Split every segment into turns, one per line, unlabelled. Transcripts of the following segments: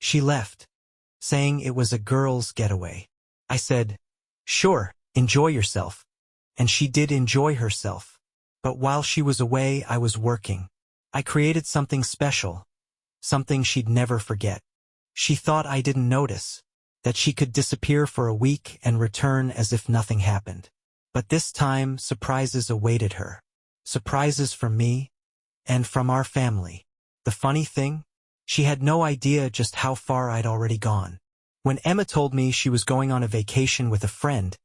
She left, saying it was a girl's getaway. I said, "Sure, enjoy yourself." And she did enjoy herself. But while she was away, I was working. I created something special, something she'd never forget. She thought I didn't notice, that she could disappear for a week and return as if nothing happened. But this time, surprises awaited her. Surprises from me, and from our family. The funny thing? She had no idea just how far I'd already gone. When Emma told me she was going on a vacation with a friend,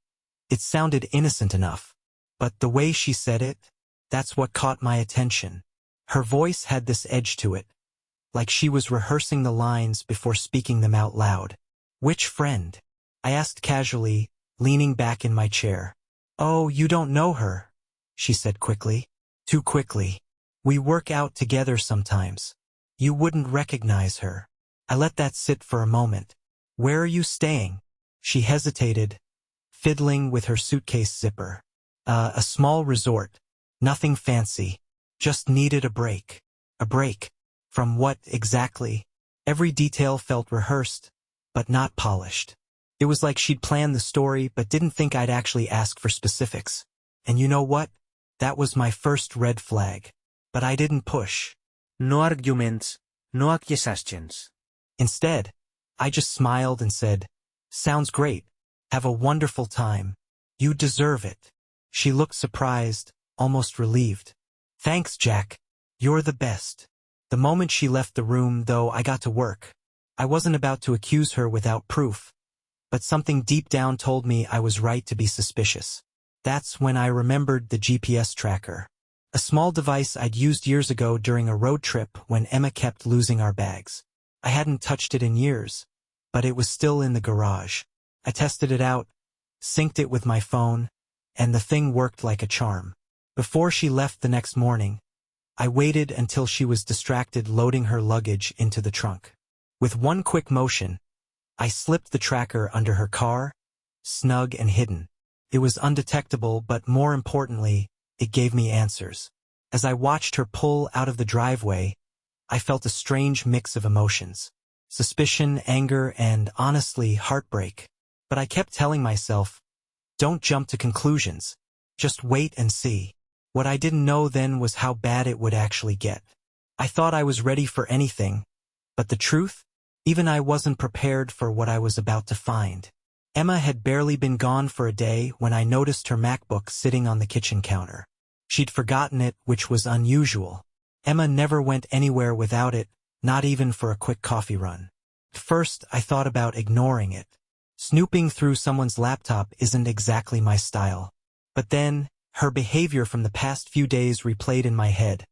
it sounded innocent enough. But the way she said it, that's what caught my attention. Her voice had this edge to it, like she was rehearsing the lines before speaking them out loud. "Which friend?" I asked casually, leaning back in my chair. "Oh, you don't know her," she said quickly. Too quickly. "We work out together sometimes. You wouldn't recognize her." I let that sit for a moment. "Where are you staying?" She hesitated, fiddling with her suitcase zipper. A small resort. Nothing fancy. Just needed a break." A break. From what, exactly? Every detail felt rehearsed, but not polished. It was like she'd planned the story but didn't think I'd actually ask for specifics. And you know what? That was my first red flag. But I didn't push.
No arguments, no accusations.
Instead, I just smiled and said, "Sounds great. Have a wonderful time. You deserve it." She looked surprised, almost relieved. "Thanks, Jack. You're the best." The moment she left the room, though, I got to work. I wasn't about to accuse her without proof, but something deep down told me I was right to be suspicious. That's when I remembered the GPS tracker. A small device I'd used years ago during a road trip when Emma kept losing our bags. I hadn't touched it in years, but it was still in the garage. I tested it out, synced it with my phone, and the thing worked like a charm. Before she left the next morning, I waited until she was distracted loading her luggage into the trunk. With one quick motion, I slipped the tracker under her car, snug and hidden. It was undetectable, but more importantly, it gave me answers. As I watched her pull out of the driveway, I felt a strange mix of emotions. Suspicion, anger, and, honestly, heartbreak. But I kept telling myself, don't jump to conclusions. Just wait and see. What I didn't know then was how bad it would actually get. I thought I was ready for anything, but the truth? Even I wasn't prepared for what I was about to find. Emma had barely been gone for a day when I noticed her MacBook sitting on the kitchen counter. She'd forgotten it, which was unusual. Emma never went anywhere without it, not even for a quick coffee run. At first, I thought about ignoring it. Snooping through someone's laptop isn't exactly my style. But then, her behavior from the past few days replayed in my head.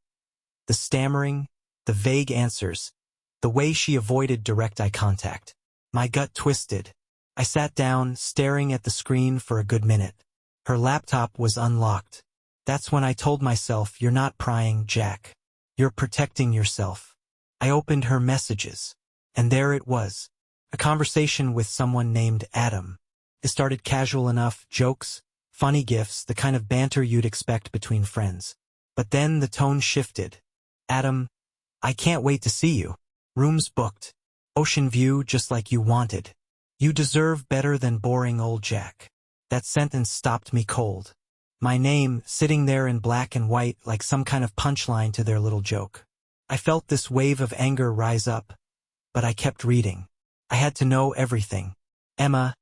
The stammering, the vague answers, the way she avoided direct eye contact. My gut twisted. I sat down, staring at the screen for a good minute. Her laptop was unlocked. That's when I told myself, you're not prying, Jack. You're protecting yourself. I opened her messages. And there it was. A conversation with someone named Adam. It started casual enough, jokes, funny gifs, the kind of banter you'd expect between friends. But then the tone shifted. "Adam, I can't wait to see you. Rooms booked. Ocean view just like you wanted. You deserve better than boring old Jack." That sentence stopped me cold. My name, sitting there in black and white like some kind of punchline to their little joke. I felt this wave of anger rise up, but I kept reading. I had to know everything. "Emma,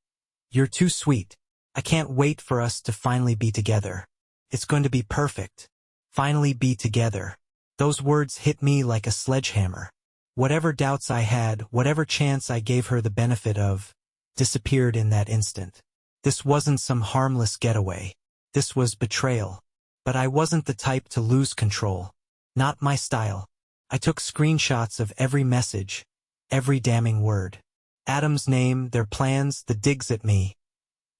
you're too sweet. I can't wait for us to finally be together. It's going to be perfect. Finally be together." Those words hit me like a sledgehammer. Whatever doubts I had, whatever chance I gave her the benefit of, disappeared in that instant. This wasn't some harmless getaway. This was betrayal. But I wasn't the type to lose control. Not my style. I took screenshots of every message, every damning word. Adam's name, their plans, the digs at me.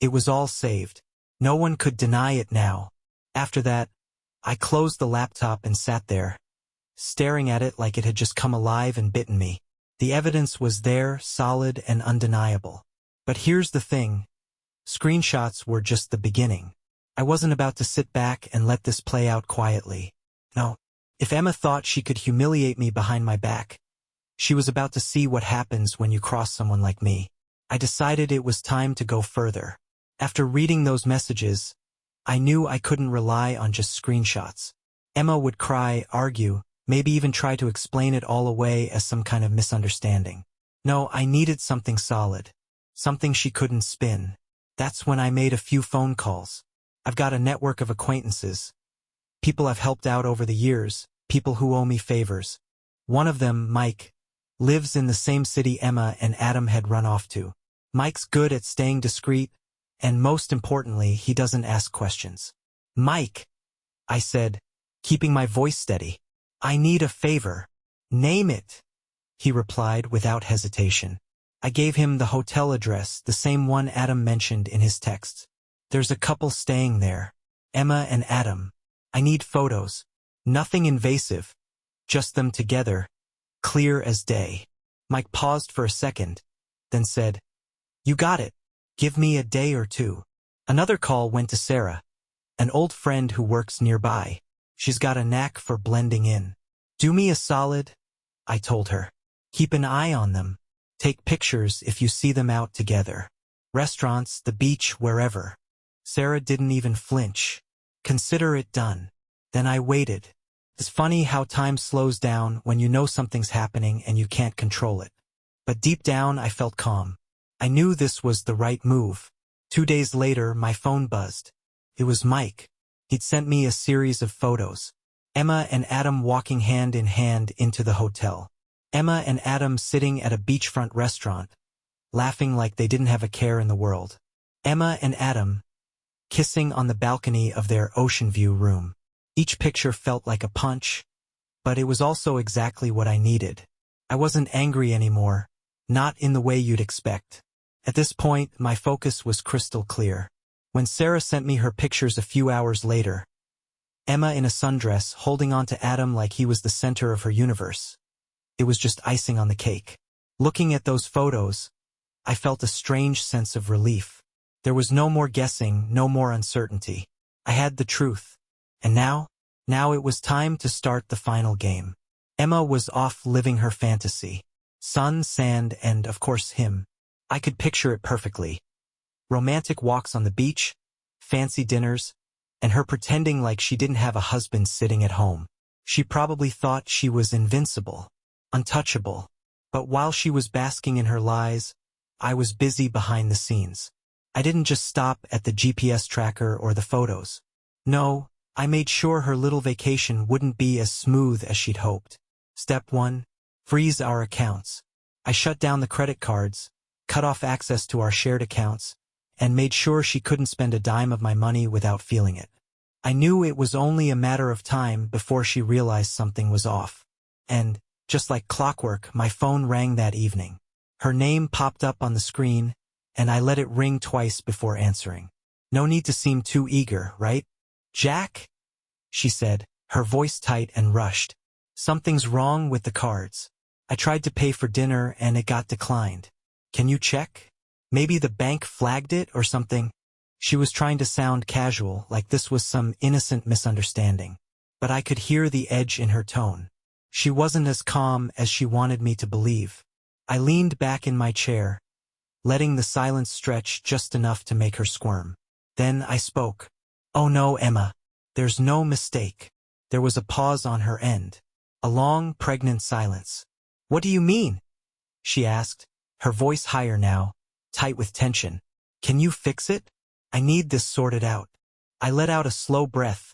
It was all saved. No one could deny it now. After that, I closed the laptop and sat there, staring at it like it had just come alive and bitten me. The evidence was there, solid and undeniable. But here's the thing. Screenshots were just the beginning. I wasn't about to sit back and let this play out quietly. No. If Emma thought she could humiliate me behind my back, She was about to see what happens when you cross someone like me. I decided it was time to go further. After reading those messages, I knew I couldn't rely on just screenshots. Emma would cry, argue, maybe even try to explain it all away as some kind of misunderstanding. No, I needed something solid. Something she couldn't spin. That's when I made a few phone calls. I've got a network of acquaintances. People I've helped out over the years, people who owe me favors. One of them, Mike, lives in the same city Emma and Adam had run off to. Mike's good at staying discreet, and most importantly, he doesn't ask questions. Mike, I said, keeping my voice steady. I need a favor. Name it, he replied without hesitation. I gave him the hotel address, the same one Adam mentioned in his texts. There's a couple staying there. Emma and Adam. I need photos. Nothing invasive. Just them together. Clear as day. Mike paused for a second, then said, You got it. Give me a day or two. Another call went to Sarah, an old friend who works nearby. She's got a knack for blending in. Do me a solid, I told her. Keep an eye on them. Take pictures if you see them out together. Restaurants, the beach, wherever. Sarah didn't even flinch. Consider it done. Then I waited. It's funny how time slows down when you know something's happening and you can't control it. But deep down I felt calm. I knew this was the right move. 2 days later, my phone buzzed. It was Mike. He'd sent me a series of photos. Emma and Adam walking hand in hand into the hotel. Emma and Adam sitting at a beachfront restaurant, laughing like they didn't have a care in the world. Emma and Adam kissing on the balcony of their ocean view room. Each picture felt like a punch, but it was also exactly what I needed. I wasn't angry anymore, not in the way you'd expect. At this point, my focus was crystal clear. When Sarah sent me her pictures a few hours later, Emma in a sundress holding on to Adam like he was the center of her universe. It was just icing on the cake. Looking at those photos, I felt a strange sense of relief. There was no more guessing, no more uncertainty. I had the truth. And now it was time to start the final game. Emma was off living her fantasy. Sun, sand, and, of course, him. I could picture it perfectly. Romantic walks on the beach, fancy dinners, and her pretending like she didn't have a husband sitting at home. She probably thought she was invincible, untouchable. But while she was basking in her lies, I was busy behind the scenes. I didn't just stop at the GPS tracker or the photos. No, I made sure her little vacation wouldn't be as smooth as she'd hoped. Step 1. Freeze our accounts. I shut down the credit cards, cut off access to our shared accounts, and made sure she couldn't spend a dime of my money without feeling it. I knew it was only a matter of time before she realized something was off. And, just like clockwork, my phone rang that evening. Her name popped up on the screen, and I let it ring twice before answering. No need to seem too eager, right? Jack? She said, her voice tight and rushed. Something's wrong with the cards. I tried to pay for dinner and it got declined. Can you check? Maybe the bank flagged it or something? She was trying to sound casual, like this was some innocent misunderstanding. But I could hear the edge in her tone. She wasn't as calm as she wanted me to believe. I leaned back in my chair, letting the silence stretch just enough to make her squirm. Then I spoke. Oh no, Emma. There's no mistake. There was a pause on her end. A long, pregnant silence. What do you mean? She asked, her voice higher now, tight with tension. Can you fix it? I need this sorted out. I let out a slow breath,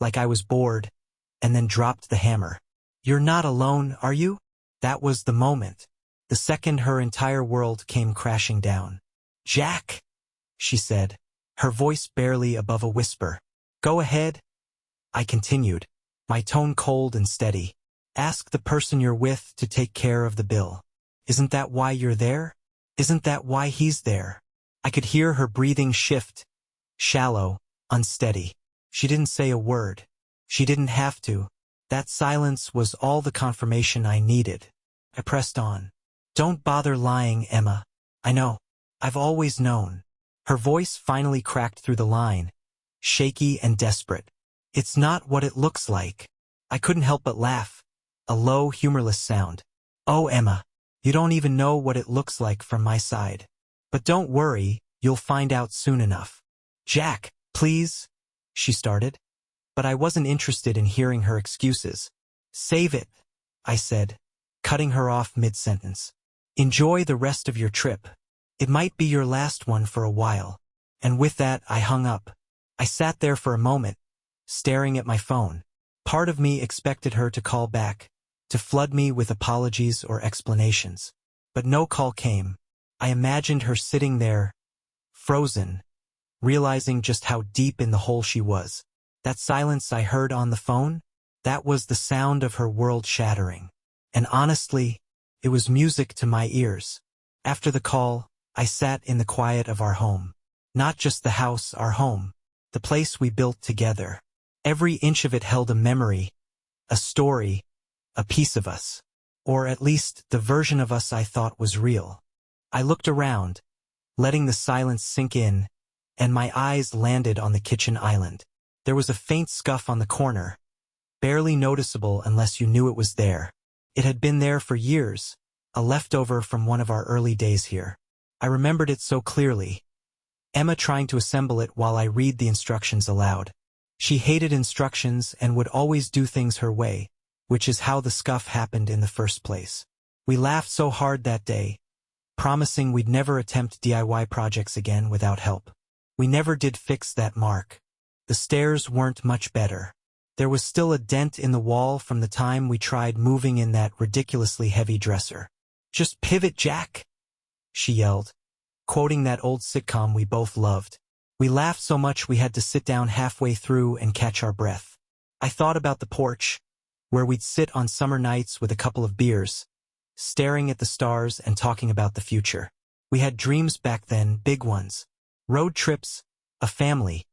like I was bored, and then dropped the hammer. You're not alone, are you? That was the moment. The second her entire world came crashing down. Jack, she said, her voice barely above a whisper. Go ahead. I continued, my tone cold and steady. Ask the person you're with to take care of the bill. Isn't that why you're there? Isn't that why he's there? I could hear her breathing shift, shallow, unsteady. She didn't say a word. She didn't have to. That silence was all the confirmation I needed. I pressed on. Don't bother lying, Emma. I know. I've always known. Her voice finally cracked through the line, shaky and desperate. It's not what it looks like. I couldn't help but laugh. A low, humorless sound. Oh, Emma, you don't even know what it looks like from my side. But don't worry, you'll find out soon enough. Jack, please, she started. But I wasn't interested in hearing her excuses. Save it, I said, cutting her off mid-sentence. Enjoy the rest of your trip. It might be your last one for a while. And with that, I hung up. I sat there for a moment, staring at my phone. Part of me expected her to call back, to flood me with apologies or explanations. But no call came. I imagined her sitting there, frozen, realizing just how deep in the hole she was. That silence I heard on the phone, that was the sound of her world shattering. And honestly, it was music to my ears. After the call, I sat in the quiet of our home. Not just the house, our home. The place we built together. Every inch of it held a memory, a story, a piece of us. Or at least the version of us I thought was real. I looked around, letting the silence sink in, and my eyes landed on the kitchen island. There was a faint scuff on the corner, barely noticeable unless you knew it was there. It had been there for years, a leftover from one of our early days here. I remembered it so clearly. Emma trying to assemble it while I read the instructions aloud. She hated instructions and would always do things her way, which is how the scuff happened in the first place. We laughed so hard that day, promising we'd never attempt DIY projects again without help. We never did fix that mark. The stairs weren't much better. There was still a dent in the wall from the time we tried moving in that ridiculously heavy dresser. Just pivot, Jack, she yelled, quoting that old sitcom we both loved. We laughed so much we had to sit down halfway through and catch our breath. I thought about the porch, where we'd sit on summer nights with a couple of beers, staring at the stars and talking about the future. We had dreams back then, big ones. Road trips, a family,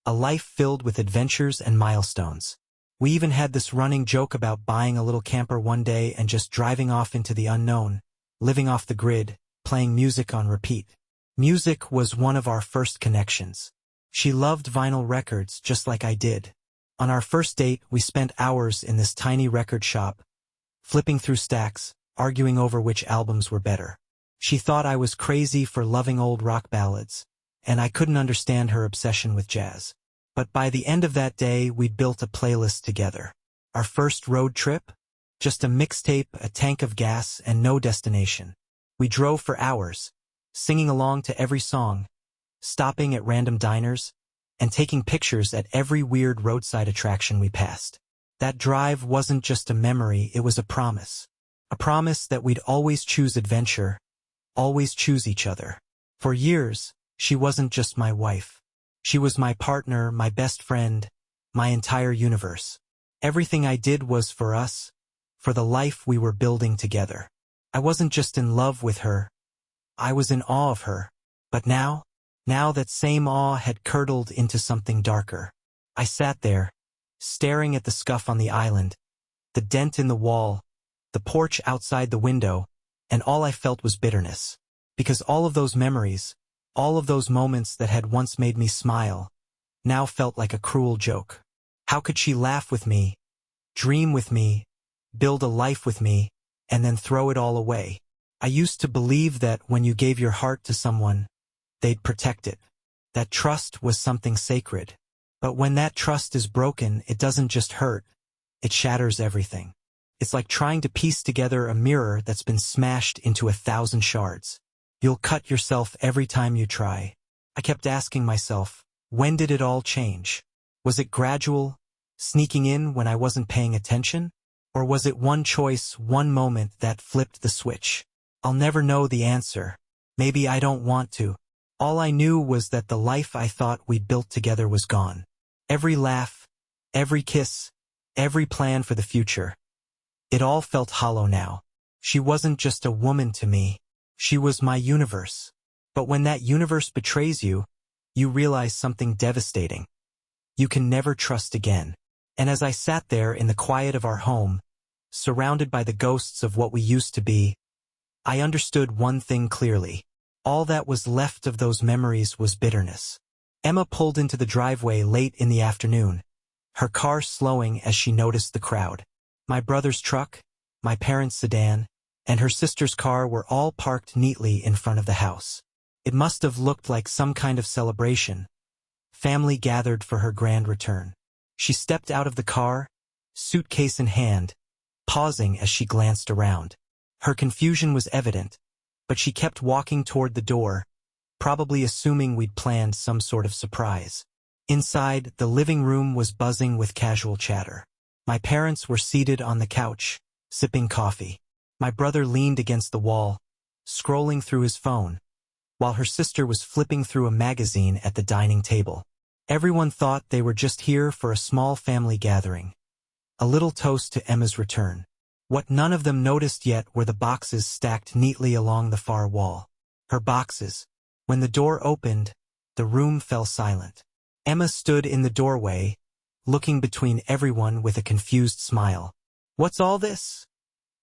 a life filled with adventures and milestones. We even had this running joke about buying a little camper one day and just driving off into the unknown, living off the grid, playing music on repeat. Music was one of our first connections. She loved vinyl records just like I did. On our first date, we spent hours in this tiny record shop, flipping through stacks, arguing over which albums were better. She thought I was crazy for loving old rock ballads, and I couldn't understand her obsession with jazz. But by the end of that day, we'd built a playlist together. Our first road trip? Just a mixtape, a tank of gas, and no destination. We drove for hours, singing along to every song, stopping at random diners, and taking pictures at every weird roadside attraction we passed. That drive wasn't just a memory, it was a promise. A promise that we'd always choose adventure, always choose each other. For years, she wasn't just my wife. She was my partner, my best friend, my entire universe. Everything I did was for us, for the life we were building together. I wasn't just in love with her, I was in awe of her. But now that same awe had curdled into something darker. I sat there, staring at the scuff on the island, the dent in the wall, the porch outside the window, and all I felt was bitterness. Because all of those memories, all of those moments that had once made me smile, now felt like a cruel joke. How could she laugh with me, dream with me, build a life with me, and then throw it all away? I used to believe that when you gave your heart to someone, they'd protect it. That trust was something sacred. But when that trust is broken, it doesn't just hurt, it shatters everything. It's like trying to piece together a mirror that's been smashed into 1,000 shards. You'll cut yourself every time you try. I kept asking myself, when did it all change? Was it gradual, sneaking in when I wasn't paying attention? Or was it one choice, one moment that flipped the switch? I'll never know the answer. Maybe I don't want to. All I knew was that the life I thought we'd built together was gone. Every laugh, every kiss, every plan for the future. It all felt hollow now. She wasn't just a woman to me. She was my universe. But when that universe betrays you, you realize something devastating. You can never trust again. And as I sat there in the quiet of our home, surrounded by the ghosts of what we used to be, I understood one thing clearly. All that was left of those memories was bitterness. Emma pulled into the driveway late in the afternoon, her car slowing as she noticed the crowd. My brother's truck, my parents' sedan, and her sister's car were all parked neatly in front of the house. It must have looked like some kind of celebration. Family gathered for her grand return. She stepped out of the car, suitcase in hand, pausing as she glanced around. Her confusion was evident, but she kept walking toward the door, probably assuming we'd planned some sort of surprise. Inside, the living room was buzzing with casual chatter. My parents were seated on the couch, sipping coffee. My brother leaned against the wall, scrolling through his phone, while her sister was flipping through a magazine at the dining table. Everyone thought they were just here for a small family gathering, a little toast to Emma's return. What none of them noticed yet were the boxes stacked neatly along the far wall. Her boxes. When the door opened, the room fell silent. Emma stood in the doorway, looking between everyone with a confused smile. "What's all this?"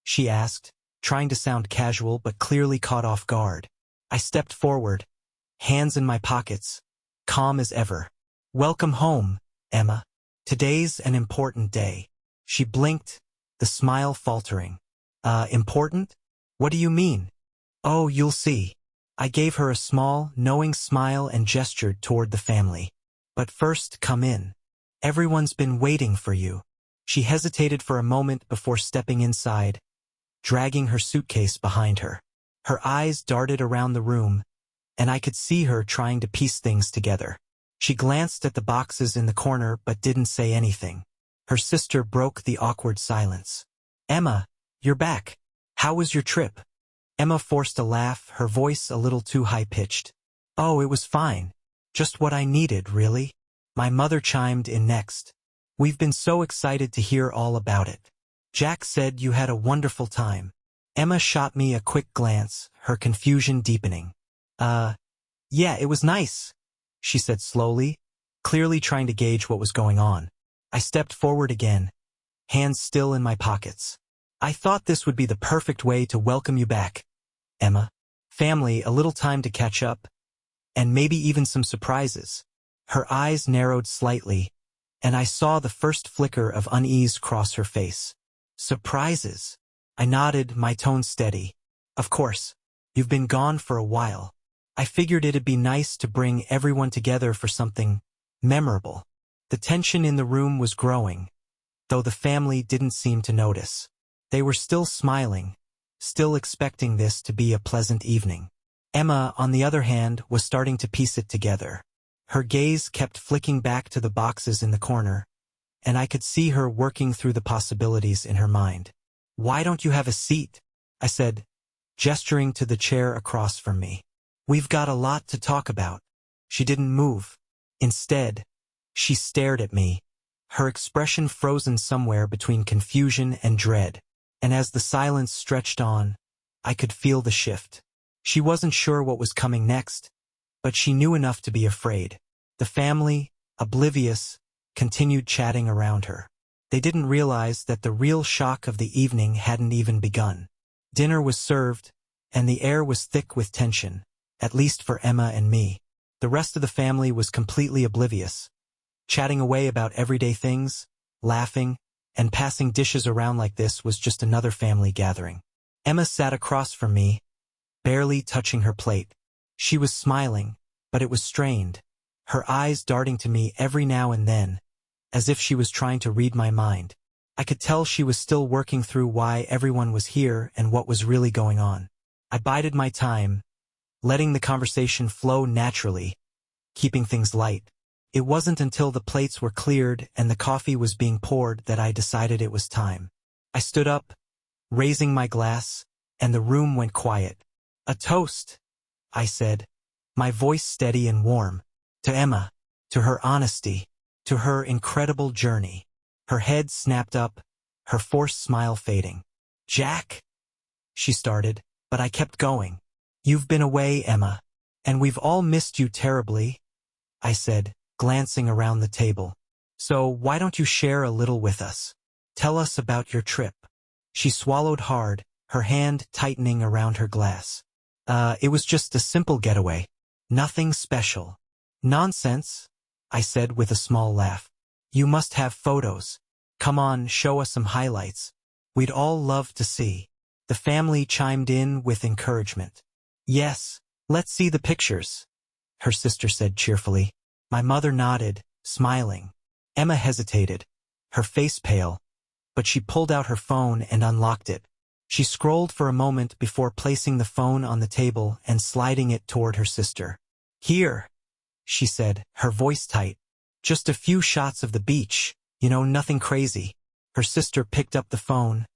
she asked, trying to sound casual but clearly caught off guard. I stepped forward, hands in my pockets, calm as ever. "Welcome home, Emma. Today's an important day." She blinked, the smile faltering. Important? What do you mean?" "Oh, you'll see." I gave her a small, knowing smile and gestured toward the family. "But first, come in. Everyone's been waiting for you." She hesitated for a moment before stepping inside, dragging her suitcase behind her. Her eyes darted around the room, and I could see her trying to piece things together. She glanced at the boxes in the corner but didn't say anything. Her sister broke the awkward silence. "Emma, you're back. How was your trip?" Emma forced a laugh, her voice a little too high-pitched. "Oh, it was fine. Just what I needed, really." My mother chimed in next. "We've been so excited to hear all about it. Jack said you had a wonderful time." Emma shot me a quick glance, her confusion deepening. Yeah, it was nice," she said slowly, clearly trying to gauge what was going on. I stepped forward again, hands still in my pockets. "I thought this would be the perfect way to welcome you back, Emma. Family, a little time to catch up, and maybe even some surprises." Her eyes narrowed slightly, and I saw the first flicker of unease cross her face. "Surprises?" I nodded, my tone steady. "Of course. You've been gone for a while. I figured it'd be nice to bring everyone together for something memorable." The tension in the room was growing, though the family didn't seem to notice. They were still smiling, still expecting this to be a pleasant evening. Emma, on the other hand, was starting to piece it together. Her gaze kept flicking back to the boxes in the corner, and I could see her working through the possibilities in her mind. "Why don't you have a seat?" I said, gesturing to the chair across from me. "We've got a lot to talk about." She didn't move. Instead, she stared at me, her expression frozen somewhere between confusion and dread. And as the silence stretched on, I could feel the shift. She wasn't sure what was coming next, but she knew enough to be afraid. The family, oblivious, continued chatting around her. They didn't realize that the real shock of the evening hadn't even begun. Dinner was served, and the air was thick with tension, at least for Emma and me. The rest of the family was completely oblivious, chatting away about everyday things, laughing, and passing dishes around like this was just another family gathering. Emma sat across from me, barely touching her plate. She was smiling, but it was strained, her eyes darting to me every now and then, as if she was trying to read my mind. I could tell she was still working through why everyone was here and what was really going on. I bided my time, letting the conversation flow naturally, keeping things light. It wasn't until the plates were cleared and the coffee was being poured that I decided it was time. I stood up, raising my glass, and the room went quiet. "A toast," I said, my voice steady and warm. "To Emma, to her honesty, to her incredible journey." Her head snapped up, her forced smile fading. "Jack?" she started, but I kept going. "You've been away, Emma, and we've all missed you terribly," I said, glancing around the table. "So why don't you share a little with us? Tell us about your trip." She swallowed hard, her hand tightening around her glass. It was just a simple getaway. Nothing special." "Nonsense," I said with a small laugh. "You must have photos. Come on, show us some highlights. We'd all love to see." The family chimed in with encouragement. Yes, let's see the pictures, her sister said cheerfully. My mother nodded, smiling. Emma hesitated, her face pale, but she pulled out her phone and unlocked it. She scrolled for a moment before placing the phone on the table and sliding it toward her sister. Here, she said, her voice tight. Just a few shots of the beach, nothing crazy. Her sister picked up the phone,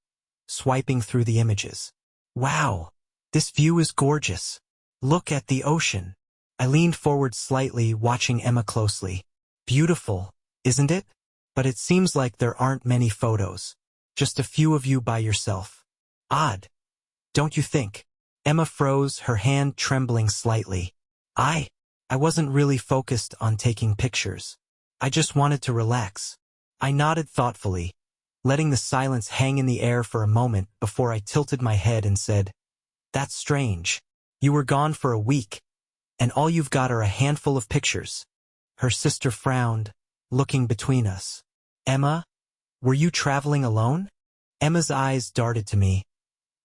swiping through the images. Wow, this view is gorgeous. Look at the ocean. I leaned forward slightly, watching Emma closely. Beautiful, isn't it? But it seems like there aren't many photos. Just a few of you by yourself. Odd, don't you think? Emma froze, her hand trembling slightly. I wasn't really focused on taking pictures. I just wanted to relax. I nodded thoughtfully, letting the silence hang in the air for a moment before I tilted my head and said, That's strange. You were gone for a week, and all you've got are a handful of pictures. Her sister frowned, looking between us. Emma, were you traveling alone? Emma's eyes darted to me,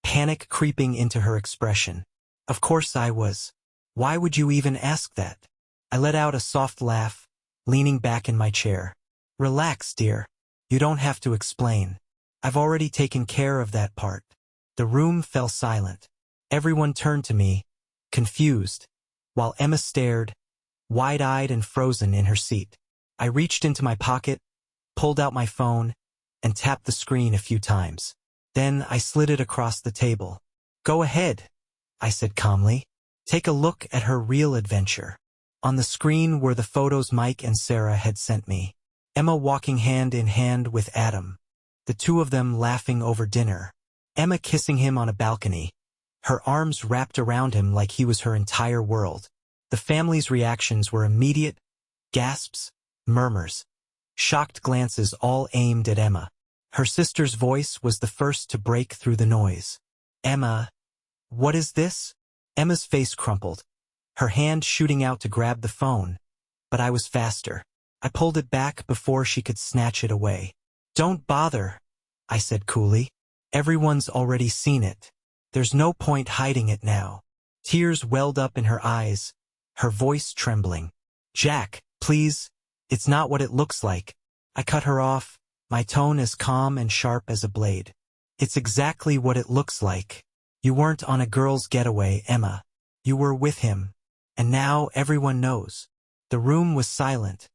panic creeping into her expression. Of course I was. Why would you even ask that? I let out a soft laugh, leaning back in my chair. Relax, dear. You don't have to explain. I've already taken care of that part. The room fell silent. Everyone turned to me, confused, while Emma stared, wide-eyed and frozen in her seat. I reached into my pocket, pulled out my phone, and tapped the screen a few times. Then I slid it across the table. Go ahead, I said calmly. Take a look at her real adventure. On the screen were the photos Mike and Sarah had sent me. Emma walking hand in hand with Adam, the two of them laughing over dinner. Emma kissing him on a balcony, her arms wrapped around him like he was her entire world. The family's reactions were immediate, gasps, murmurs, shocked glances all aimed at Emma. Her sister's voice was the first to break through the noise. Emma, what is this? Emma's face crumpled, her hand shooting out to grab the phone, but I was faster. I pulled it back before she could snatch it away. Don't bother, I said coolly. Everyone's already seen it. There's no point hiding it now. Tears welled up in her eyes, her voice trembling. Jack, please, it's not what it looks like. I cut her off, my tone as calm and sharp as a blade. It's exactly what it looks like. You weren't on a girl's getaway, Emma. You were with him. And now everyone knows. The room was silent,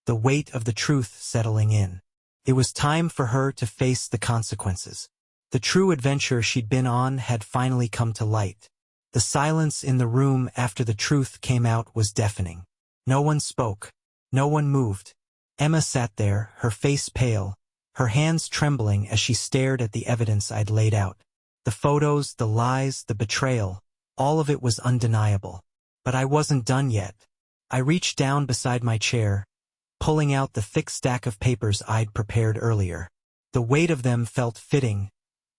the weight of the truth settling in. It was time for her to face the consequences. The true adventure she'd been on had finally come to light. The silence in the room after the truth came out was deafening. No one spoke. No one moved. Emma sat there, her face pale, her hands trembling as she stared at the evidence I'd laid out. The photos, the lies, the betrayal, all of it was undeniable. But I wasn't done yet. I reached down beside my chair, pulling out the thick stack of papers I'd prepared earlier. The weight of them felt fitting,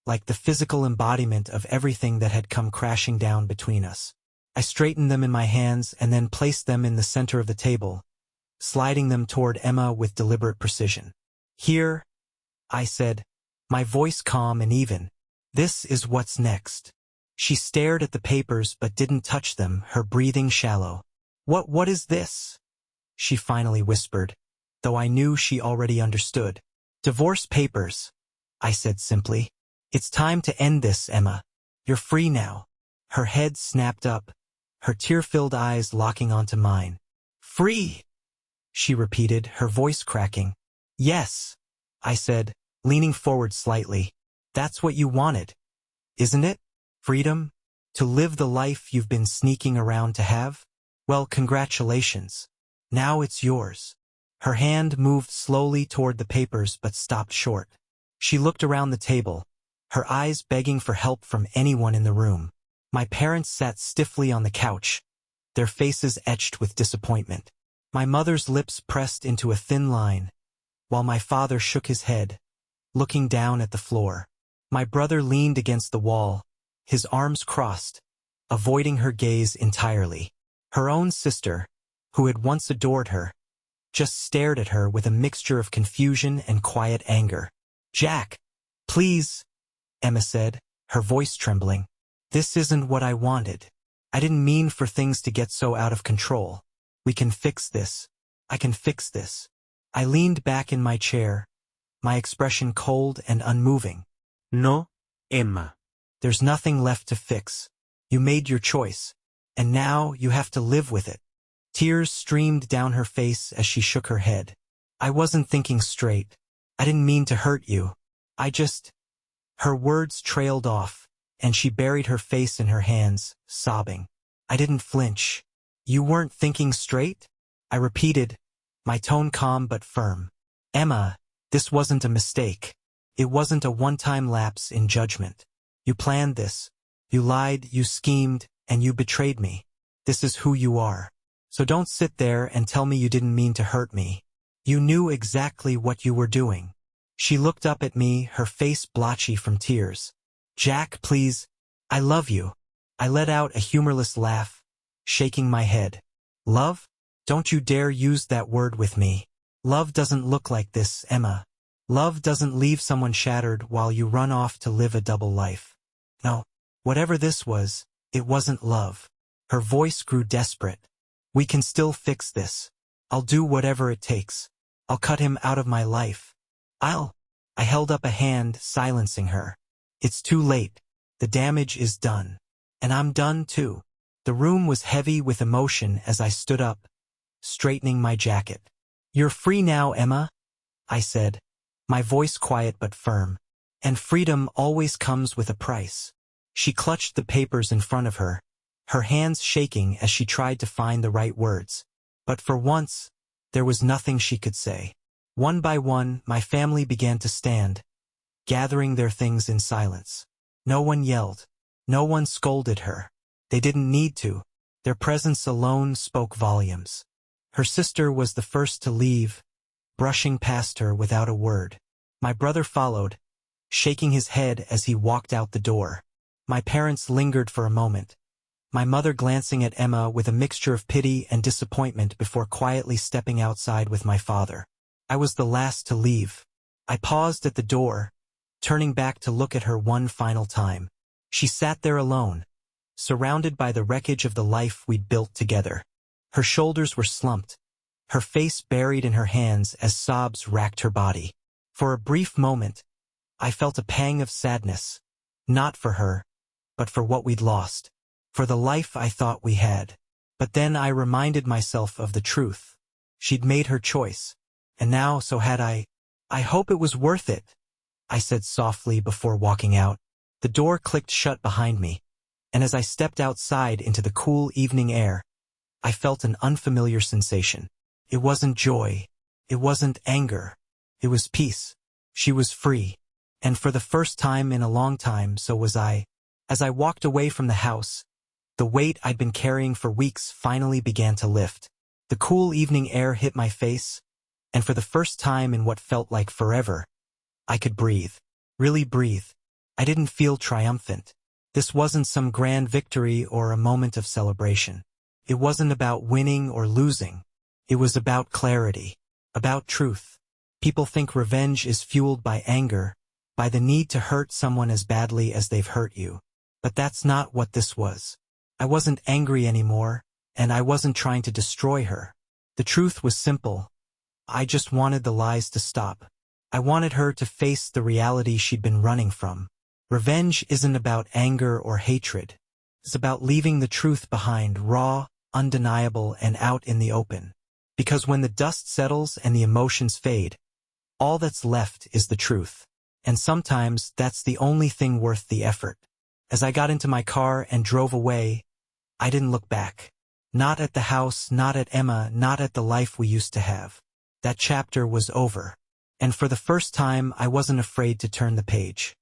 like the physical embodiment of everything that had come crashing down between us. I straightened them in my hands and then placed them in the center of the table, sliding them toward Emma with deliberate precision. Here, I said, my voice calm and even. This is what's next. She stared at the papers but didn't touch them, her breathing shallow. What is this? She finally whispered, though I knew she already understood. Divorce papers, I said simply. It's time to end this, Emma. You're free now. Her head snapped up, her tear-filled eyes locking onto mine. Free, she repeated, her voice cracking. Yes, I said, leaning forward slightly. That's what you wanted, isn't it? Freedom? To live the life you've been sneaking around to have? Well, congratulations. Now it's yours. Her hand moved slowly toward the papers but stopped short. She looked around the table, her eyes begging for help from anyone in the room. My parents sat stiffly on the couch, their faces etched with disappointment. My mother's lips pressed into a thin line, while my father shook his head, looking down at the floor. My brother leaned against the wall, his arms crossed, avoiding her gaze entirely. Her own sister, who had once adored her, just stared at her with a mixture of confusion and quiet anger. Jack, please, Emma said, her voice trembling. This isn't what I wanted. I didn't mean for things to get so out of control. We can fix this. I can fix this. I leaned back in my chair, my expression cold and unmoving.
No, Emma.
There's nothing left to fix. You made your choice, and now you have to live with it. Tears streamed down her face as she shook her head. I wasn't thinking straight. I didn't mean to hurt you. Her words trailed off, and she buried her face in her hands, sobbing. I didn't flinch. You weren't thinking straight? I repeated, my tone calm but firm. Emma, this wasn't a mistake. It wasn't a one-time lapse in judgment. You planned this. You lied, you schemed, and you betrayed me. This is who you are. So don't sit there and tell me you didn't mean to hurt me. You knew exactly what you were doing. She looked up at me, her face blotchy from tears. Jack, please. I love you. I let out a humorless laugh, shaking my head. Love? Don't you dare use that word with me. Love doesn't look like this, Emma. Love doesn't leave someone shattered while you run off to live a double life. No, whatever this was, it wasn't love. Her voice grew desperate. We can still fix this. I'll do whatever it takes. I'll cut him out of my life. I held up a hand, silencing her. It's too late. The damage is done. And I'm done too. The room was heavy with emotion as I stood up, straightening my jacket. You're free now, Emma, I said, my voice quiet but firm. And freedom always comes with a price. She clutched the papers in front of her, her hands shaking as she tried to find the right words. But for once, there was nothing she could say. One by one, my family began to stand, gathering their things in silence. No one yelled. No one scolded her. They didn't need to. Their presence alone spoke volumes. Her sister was the first to leave, brushing past her without a word. My brother followed, shaking his head as he walked out the door. My parents lingered for a moment, my mother glancing at Emma with a mixture of pity and disappointment before quietly stepping outside with my father. I was the last to leave. I paused at the door, turning back to look at her one final time. She sat there alone, surrounded by the wreckage of the life we'd built together. Her shoulders were slumped, her face buried in her hands as sobs racked her body. For a brief moment, I felt a pang of sadness, not for her, but for what we'd lost, for the life I thought we had. But then I reminded myself of the truth. She'd made her choice, and now so had I. I hope it was worth it, I said softly before walking out. The door clicked shut behind me, and as I stepped outside into the cool evening air, I felt an unfamiliar sensation. It wasn't joy. It wasn't anger. It was peace. She was free. And for the first time in a long time, so was I. As I walked away from the house, the weight I'd been carrying for weeks finally began to lift. The cool evening air hit my face, and for the first time in what felt like forever, I could breathe. Really breathe. I didn't feel triumphant. This wasn't some grand victory or a moment of celebration. It wasn't about winning or losing. It was about clarity, about truth. People think revenge is fueled by anger, by the need to hurt someone as badly as they've hurt you. But that's not what this was. I wasn't angry anymore, and I wasn't trying to destroy her. The truth was simple. I just wanted the lies to stop. I wanted her to face the reality she'd been running from. Revenge isn't about anger or hatred. It's about leaving the truth behind, raw, undeniable, and out in the open. Because when the dust settles and the emotions fade, all that's left is the truth. And sometimes that's the only thing worth the effort. As I got into my car and drove away, I didn't look back. Not at the house, not at Emma, not at the life we used to have. That chapter was over. And for the first time, I wasn't afraid to turn the page.